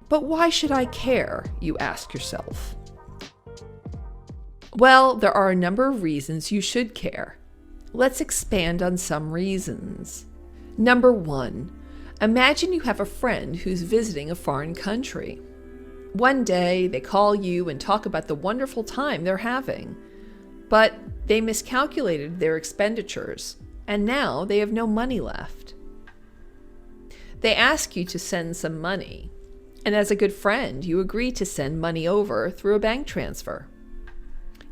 But why should I care, you ask yourself? Well, there are a number of reasons you should care. Let's expand on some reasons. Number 1, imagine you have a friend who's visiting a foreign country. One day, they call you and talk about the wonderful time they're having, but they miscalculated their expenditures, and now they have no money left. They ask you to send some money, and as a good friend, you agree to send money over through a bank transfer.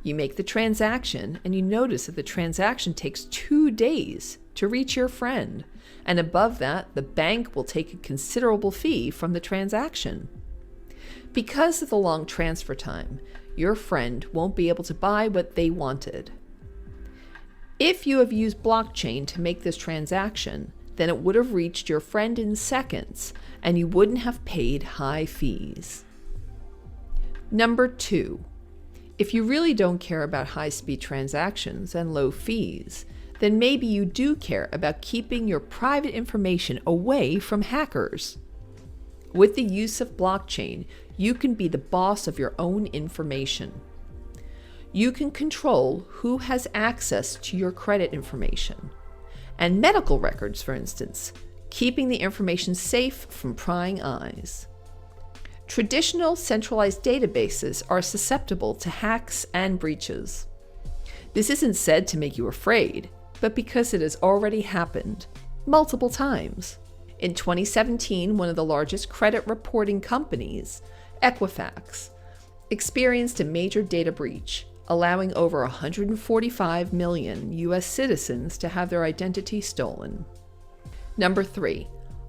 You make the transaction, and you notice that the transaction takes 2 days to reach your friend, and above that, the bank will take a considerable fee from the transaction. Because of the long transfer time, your friend won't be able to buy what they wanted. If you have used blockchain to make this transaction, then it would have reached your friend in seconds, and you wouldn't have paid high fees. Number 2, if you really don't care about high-speed transactions and low fees, then maybe you do care about keeping your private information away from hackers. With the use of blockchain, you can be the boss of your own information. You can control who has access to your credit information, and medical records, for instance, keeping the information safe from prying eyes. Traditional centralized databases are susceptible to hacks and breaches. This isn't said to make you afraid, but because it has already happened multiple times. In 2017, one of the largest credit reporting companies, Equifax, experienced a major data breach, allowing over 145 million US citizens to have their identity stolen. Number 3,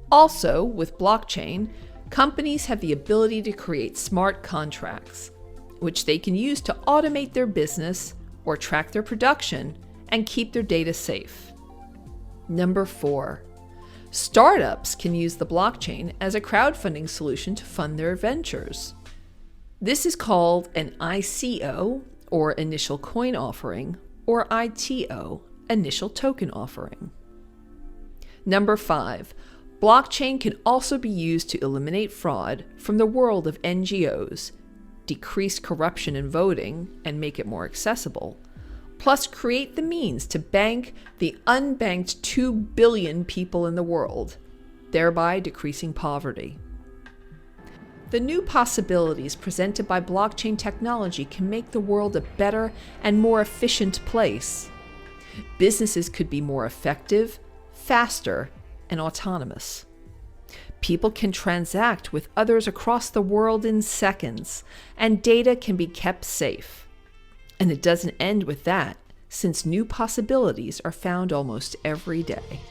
also with blockchain, companies have the ability to create smart contracts, which they can use to automate their business or track their production and keep their data safe. Number 4, startups can use the blockchain as a crowdfunding solution to fund their ventures. This is called an ICO, or initial coin offering, or ITO, initial token offering. Number 5, blockchain can also be used to eliminate fraud from the world of NGOs, decrease corruption in voting and make it more accessible, plus create the means to bank the unbanked 2 billion people in the world, thereby decreasing poverty. The new possibilities presented by blockchain technology can make the world a better and more efficient place. Businesses could be more effective, faster, and autonomous. People can transact with others across the world in seconds, and data can be kept safe. And it doesn't end with that, since new possibilities are found almost every day.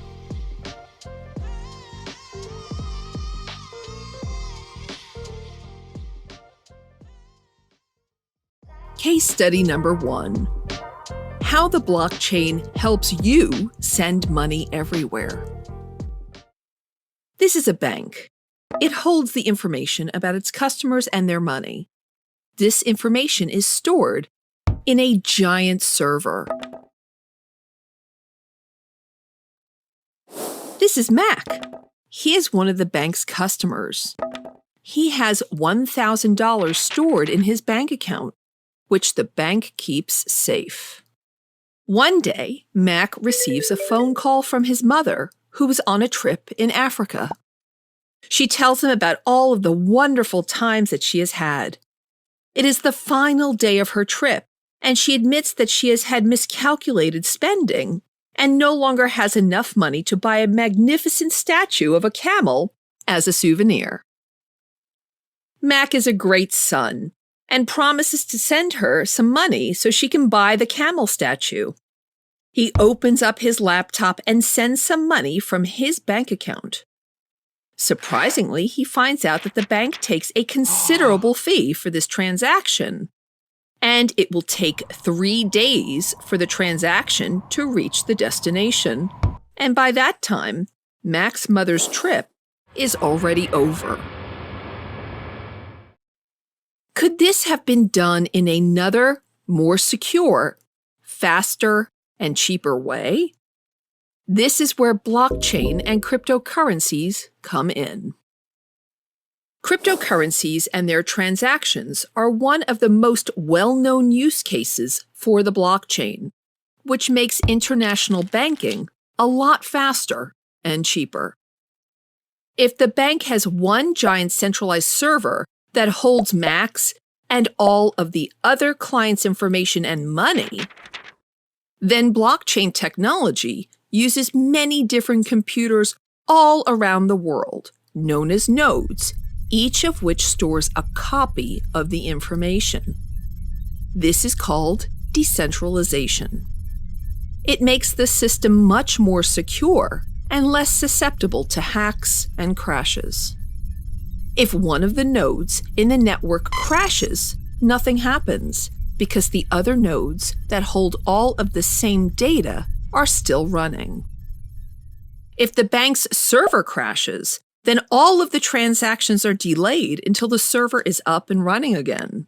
Case study number 1. How the blockchain helps you send money everywhere. This is a bank. It holds the information about its customers and their money. This information is stored in a giant server. This is Mac. He is one of the bank's customers. He has $1,000 stored in his bank account, which the bank keeps safe. One day, Mac receives a phone call from his mother, who was on a trip in Africa. She tells him about all of the wonderful times that she has had. It is the final day of her trip, and she admits that she has had miscalculated spending and no longer has enough money to buy a magnificent statue of a camel as a souvenir. Mac is a great son and promises to send her some money so she can buy the camel statue. He opens up his laptop and sends some money from his bank account. Surprisingly, he finds out that the bank takes a considerable fee for this transaction, and it will take 3 days for the transaction to reach the destination. And by that time, Mac's mother's trip is already over. Could this have been done in another, more secure, faster, and cheaper way? This is where blockchain and cryptocurrencies come in. Cryptocurrencies and their transactions are one of the most well-known use cases for the blockchain, which makes international banking a lot faster and cheaper. If the bank has one giant centralized server that holds Max and all of the other clients' information and money, then blockchain technology uses many different computers all around the world, known as nodes, each of which stores a copy of the information. This is called decentralization. It makes the system much more secure and less susceptible to hacks and crashes. If one of the nodes in the network crashes, nothing happens because the other nodes that hold all of the same data are still running. If the bank's server crashes, then all of the transactions are delayed until the server is up and running again.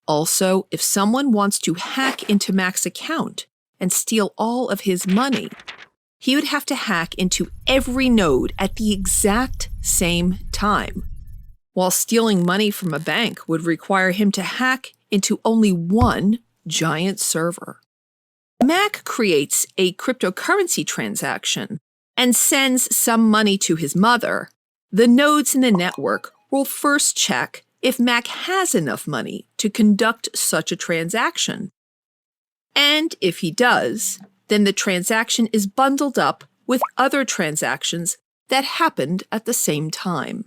Also, if someone wants to hack into Mac's account and steal all of his money, he would have to hack into every node at the exact same time, while stealing money from a bank would require him to hack into only one giant server. Mac creates a cryptocurrency transaction and sends some money to his mother. The nodes in the network will first check if Mac has enough money to conduct such a transaction. And if he does, then the transaction is bundled up with other transactions that happened at the same time.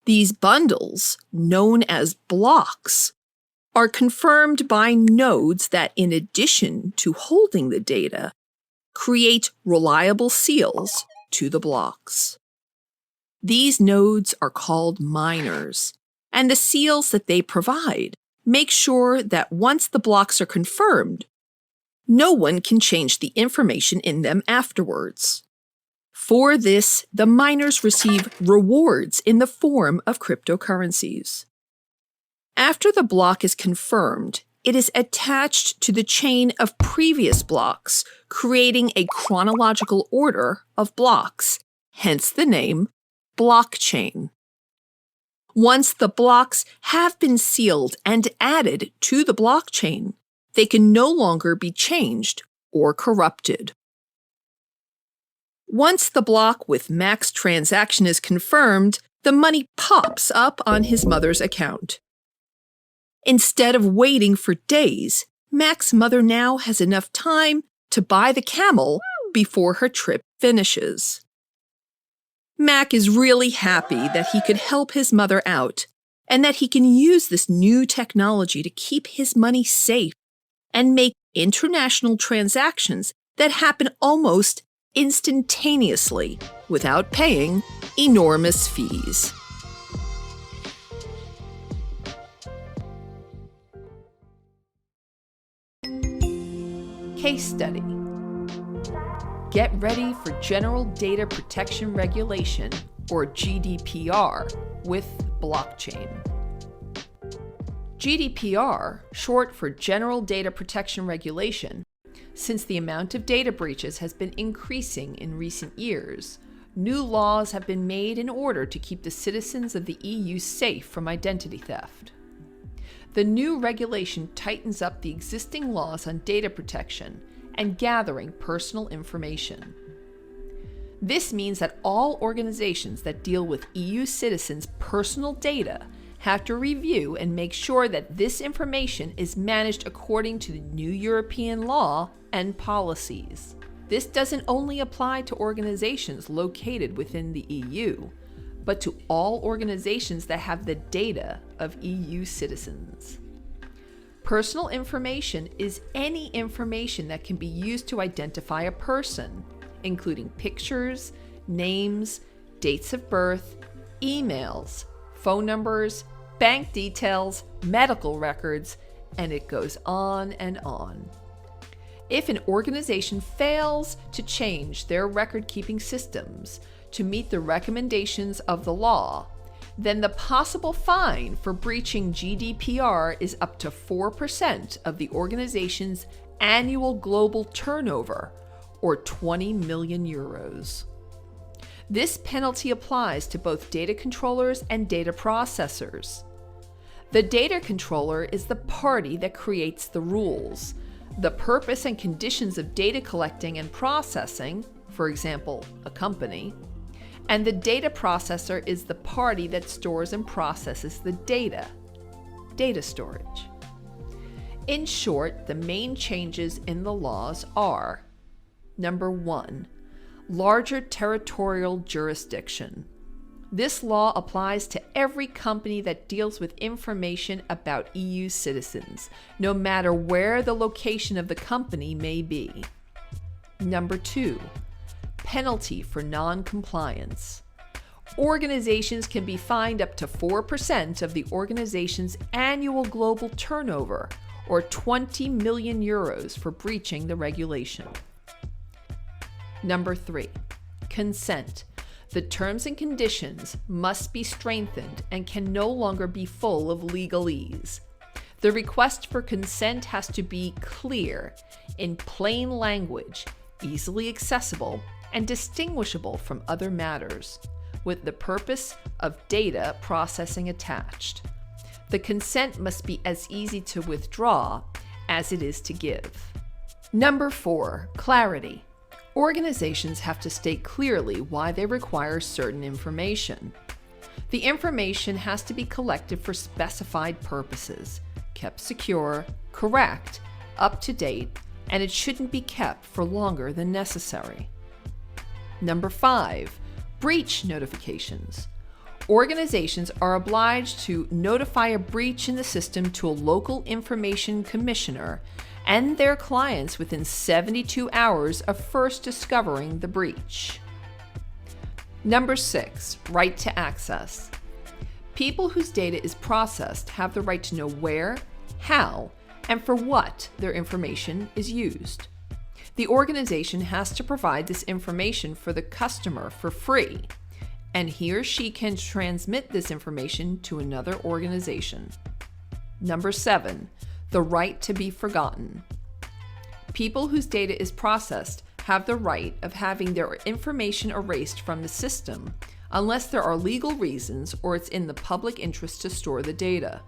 These bundles, known as blocks, are confirmed by nodes that, in addition to holding the data, create reliable seals to the blocks. These nodes are called miners, and the seals that they provide make sure that once the blocks are confirmed, no one can change the information in them afterwards. For this, the miners receive rewards in the form of cryptocurrencies. After the block is confirmed, it is attached to the chain of previous blocks, creating a chronological order of blocks, hence the name blockchain. Once the blocks have been sealed and added to the blockchain, they can no longer be changed or corrupted. Once the block with Mac's transaction is confirmed, the money pops up on his mother's account. Instead of waiting for days, Mac's mother now has enough time to buy the camel before her trip finishes. Mac is really happy that he could help his mother out and that he can use this new technology to keep his money safe and make international transactions that happen almost instantaneously without paying enormous fees. Case study. Get ready for General Data Protection Regulation, or GDPR, with blockchain. GDPR, short for General Data Protection Regulation, since the amount of data breaches has been increasing in recent years, new laws have been made in order to keep the citizens of the EU safe from identity theft. The new regulation tightens up the existing laws on data protection and gathering personal information. This means that all organizations that deal with EU citizens' personal data have to review and make sure that this information is managed according to the new European law and policies. This doesn't only apply to organizations located within the EU, but to all organizations that have the data of EU citizens. Personal information is any information that can be used to identify a person, including pictures, names, dates of birth, emails, phone numbers, bank details, medical records, and it goes on and on. If an organization fails to change their record-keeping systems to meet the recommendations of the law, then the possible fine for breaching GDPR is up to 4% of the organization's annual global turnover, or 20 million euros. This penalty applies to both data controllers and data processors. The data controller is the party that creates the rules. The purpose and conditions of data collecting and processing, for example, a company, and the data processor is the party that stores and processes the data storage. In short, the main changes in the laws are: number 1, larger territorial jurisdiction. This law applies to every company that deals with information about EU citizens, no matter where the location of the company may be. Number 2, penalty for non-compliance. Organizations can be fined up to 4% of the organization's annual global turnover, or 20 million euros for breaching the regulation. Number 3, consent. The terms and conditions must be strengthened and can no longer be full of legalese. The request for consent has to be clear, in plain language, easily accessible, and distinguishable from other matters, with the purpose of data processing attached. The consent must be as easy to withdraw as it is to give. Number 4, clarity. Organizations have to state clearly why they require certain information. The information has to be collected for specified purposes, kept secure, correct, up to date, and it shouldn't be kept for longer than necessary. Number 5, breach notifications. Organizations are obliged to notify a breach in the system to a local information commissioner and their clients within 72 hours of first discovering the breach. Number 6, right to access. People whose data is processed have the right to know where, how, and for what their information is used. The organization has to provide this information for the customer for free, and he or she can transmit this information to another organization. Number 7, the right to be forgotten. People whose data is processed have the right of having their information erased from the system unless there are legal reasons or it's in the public interest to store the data.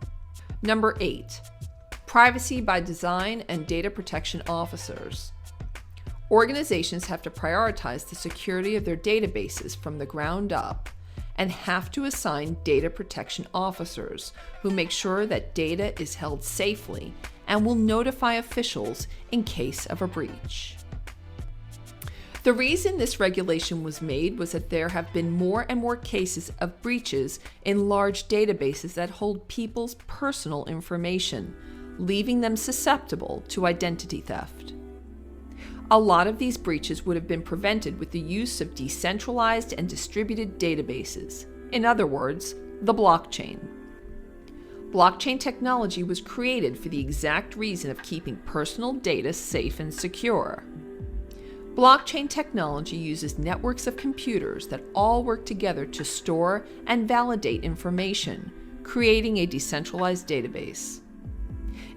Number 8, privacy by design and data protection officers. Organizations have to prioritize the security of their databases from the ground up and have to assign data protection officers who make sure that data is held safely and will notify officials in case of a breach. The reason this regulation was made was that there have been more and more cases of breaches in large databases that hold people's personal information, leaving them susceptible to identity theft. A lot of these breaches would have been prevented with the use of decentralized and distributed databases. In other words, the blockchain. Blockchain technology was created for the exact reason of keeping personal data safe and secure. Blockchain technology uses networks of computers that all work together to store and validate information, creating a decentralized database.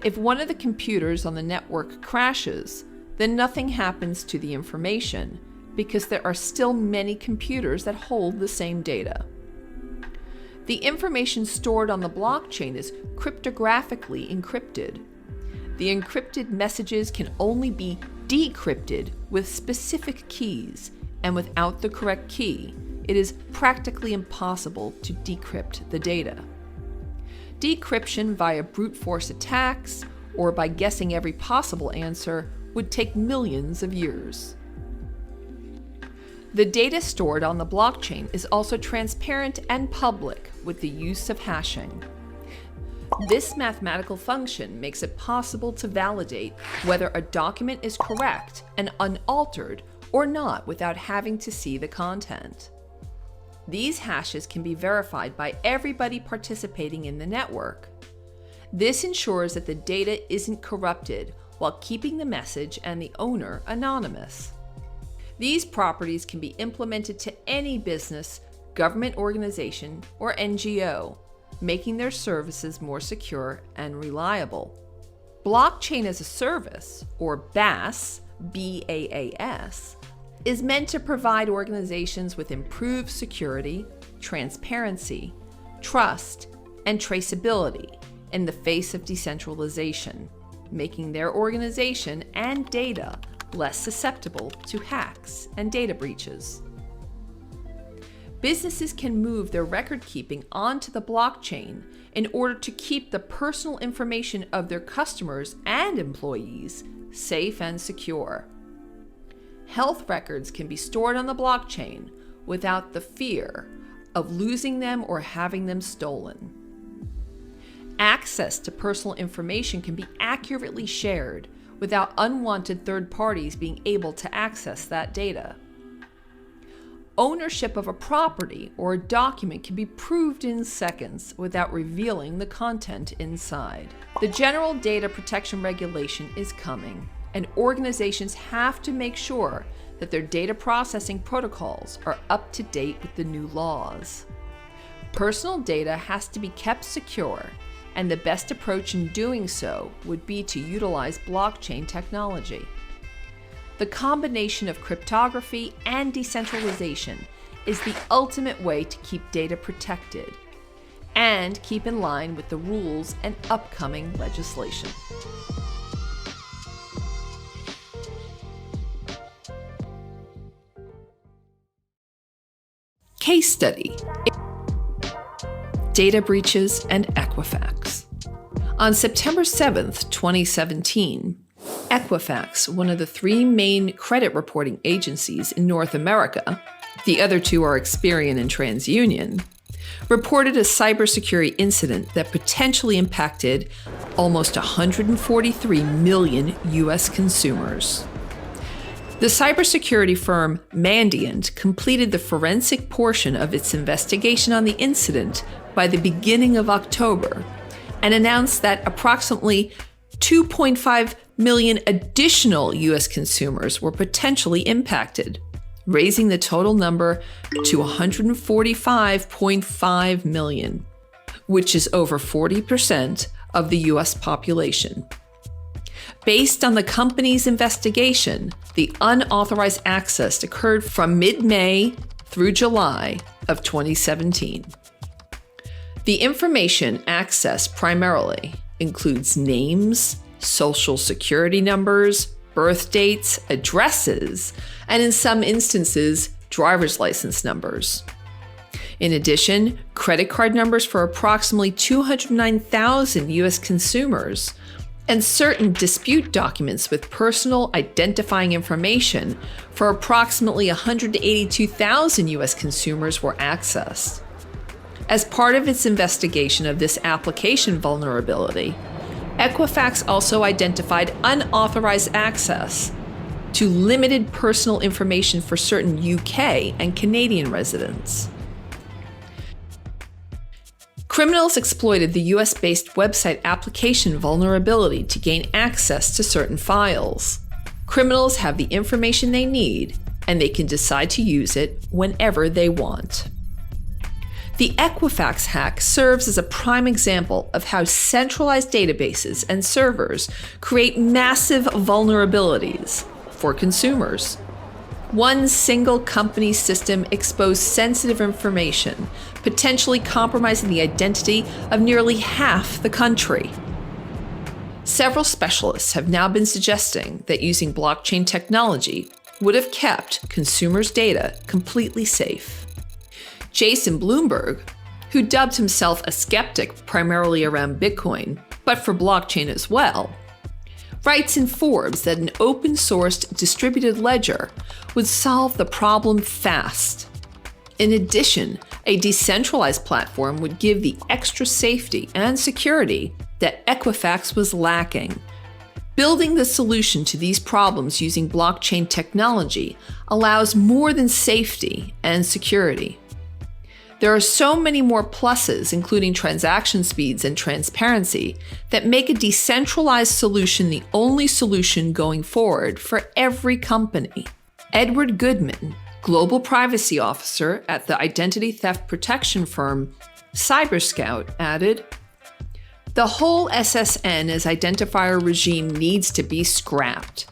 If one of the computers on the network crashes, then nothing happens to the information because there are still many computers that hold the same data. The information stored on the blockchain is cryptographically encrypted. The encrypted messages can only be decrypted with specific keys, and without the correct key, it is practically impossible to decrypt the data. Decryption via brute force attacks or by guessing every possible answer would take millions of years. The data stored on the blockchain is also transparent and public with the use of hashing. This mathematical function makes it possible to validate whether a document is correct and unaltered or not without having to see the content. These hashes can be verified by everybody participating in the network. This ensures that the data isn't corrupted while keeping the message and the owner anonymous. These properties can be implemented to any business, government organization, or NGO, making their services more secure and reliable. Blockchain as a service, or BaaS, B-A-A-S, is meant to provide organizations with improved security, transparency, trust, and traceability in the face of decentralization, making their organization and data less susceptible to hacks and data breaches. Businesses can move their record keeping onto the blockchain in order to keep the personal information of their customers and employees safe and secure. Health records can be stored on the blockchain without the fear of losing them or having them stolen. Access to personal information can be accurately shared without unwanted third parties being able to access that data. Ownership of a property or a document can be proved in seconds without revealing the content inside. The General Data Protection Regulation is coming, and organizations have to make sure that their data processing protocols are up to date with the new laws. Personal data has to be kept secure, and the best approach in doing so would be to utilize blockchain technology. The combination of cryptography and decentralization is the ultimate way to keep data protected and keep in line with the rules and upcoming legislation. Case study: data breaches and Equifax. On September 7th, 2017, Equifax, one of the three main credit reporting agencies in North America, the other two are Experian and TransUnion, reported a cybersecurity incident that potentially impacted almost 143 million U.S. consumers. The cybersecurity firm Mandiant completed the forensic portion of its investigation on the incident by the beginning of October and announced that approximately 2.5 million additional U.S. consumers were potentially impacted, raising the total number to 145.5 million, which is over 40% of the U.S. population. Based on the company's investigation, the unauthorized access occurred from mid-May through July of 2017. The information accessed primarily includes names, social security numbers, birth dates, addresses, and in some instances, driver's license numbers. In addition, credit card numbers for approximately 209,000 U.S. consumers and certain dispute documents with personal identifying information for approximately 182,000 U.S. consumers were accessed. As part of its investigation of this application vulnerability, Equifax also identified unauthorized access to limited personal information for certain UK and Canadian residents. Criminals exploited the US-based website application vulnerability to gain access to certain files. Criminals have the information they need, and they can decide to use it whenever they want. The Equifax hack serves as a prime example of how centralized databases and servers create massive vulnerabilities for consumers. One single company system exposed sensitive information, potentially compromising the identity of nearly half the country. Several specialists have now been suggesting that using blockchain technology would have kept consumers' data completely safe. Jason Bloomberg, who dubbed himself a skeptic primarily around Bitcoin, but for blockchain as well, writes in Forbes that an open-sourced distributed ledger would solve the problem fast. In addition, a decentralized platform would give the extra safety and security that Equifax was lacking. Building the solution to these problems using blockchain technology allows more than safety and security. There are so many more pluses, including transaction speeds and transparency, that make a decentralized solution the only solution going forward for every company. Edward Goodman, Global Privacy Officer at the identity theft protection firm CyberScout, added, "The whole SSN as identifier regime needs to be scrapped.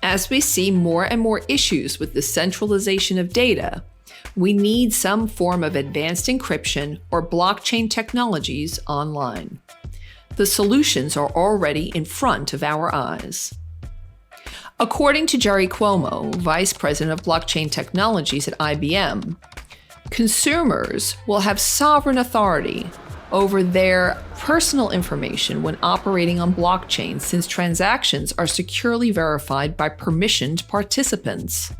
As we see more and more issues with the centralization of data, we need some form of advanced encryption or blockchain technologies online. The solutions are already in front of our eyes. According to Jerry Cuomo, Vice President of Blockchain Technologies at IBM, consumers will have sovereign authority over their personal information when operating on blockchain, since transactions are securely verified by permissioned participants.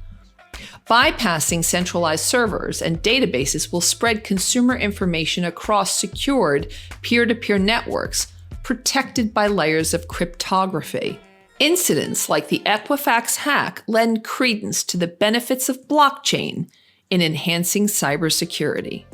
Bypassing centralized servers and databases will spread consumer information across secured peer-to-peer networks protected by layers of cryptography. Incidents like the Equifax hack lend credence to the benefits of blockchain in enhancing cybersecurity.